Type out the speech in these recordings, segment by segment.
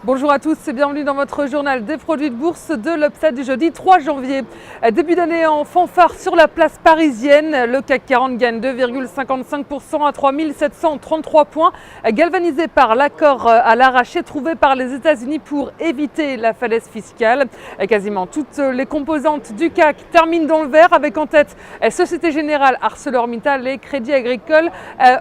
Bonjour à tous et bienvenue dans votre journal des produits de bourse de l'Upside du jeudi 3 janvier. Début d'année en fanfare sur la place parisienne. Le CAC 40 gagne 2,55% à 3733 points, galvanisé par l'accord à l'arraché trouvé par les États-Unis pour éviter la falaise fiscale. Quasiment toutes les composantes du CAC terminent dans le vert avec en tête Société Générale, ArcelorMittal et Crédit Agricole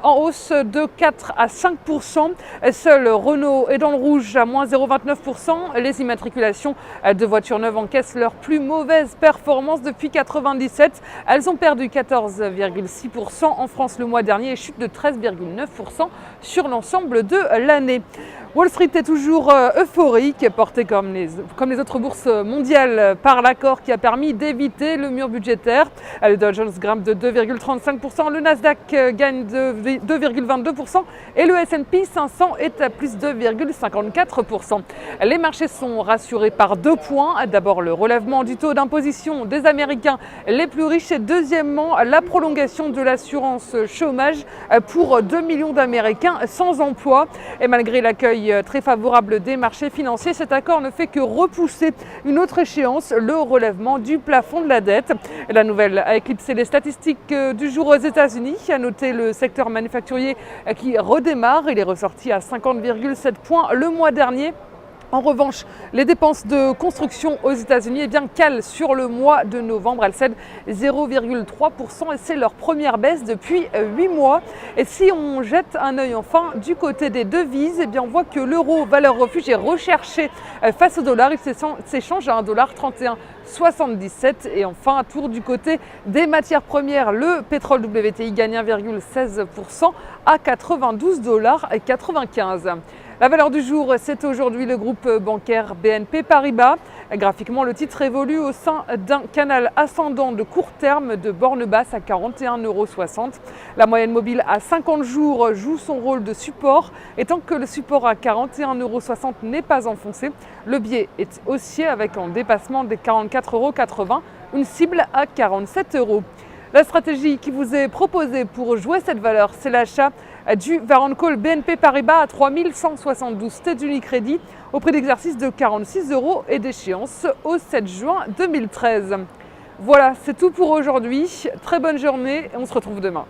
en hausse de 4 à 5%. Seul Renault est dans le rouge à moins 0,29%. Les immatriculations de voitures neuves encaissent leur plus mauvaise performance depuis 1997. Elles ont perdu 14,6% en France le mois dernier et chute de 13,9% sur l'ensemble de l'année. Wall Street est toujours euphorique, porté comme les autres bourses mondiales par l'accord qui a permis d'éviter le mur budgétaire. Le Dow Jones grimpe de 2,35%, le Nasdaq gagne de 2,22% et le S&P 500 est à plus de 2,54%. Les marchés sont rassurés par 2 points. D'abord, le relèvement du taux d'imposition des Américains les plus riches et deuxièmement, la prolongation de l'assurance chômage pour 2 millions d'Américains sans emploi. Et malgré l'accueil très favorable des marchés financiers, cet accord ne fait que repousser une autre échéance, le relèvement du plafond de la dette. La nouvelle a éclipsé les statistiques du jour aux États-Unis. A noté le secteur manufacturier qui redémarre. Il est ressorti à 50,7 points le mois dernier. En revanche, les dépenses de construction aux États-Unis calent sur le mois de novembre. Elles cèdent 0,3% et c'est leur première baisse depuis 8 mois. Et si on jette un œil enfin du côté des devises, on voit que l'euro, valeur refuge, est recherché face au dollar. Il s'échange à 1,3177 $. Et enfin, un tour du côté des matières premières, le pétrole WTI gagne 1,16% à 92,95 $. La valeur du jour, c'est aujourd'hui le groupe bancaire BNP Paribas. Graphiquement, le titre évolue au sein d'un canal ascendant de court terme de borne basse à 41,60 €. La moyenne mobile à 50 jours joue son rôle de support et tant que le support à 41,60 € n'est pas enfoncé, le biais est haussier avec un dépassement des 44,80 €, une cible à 47 €. La stratégie qui vous est proposée pour jouer cette valeur, c'est l'achat du Varron Call BNP Paribas à 3172 têtes d'Unicredit au prix d'exercice de 46 € et d'échéance au 7 juin 2013. Voilà, c'est tout pour aujourd'hui. Très bonne journée et on se retrouve demain.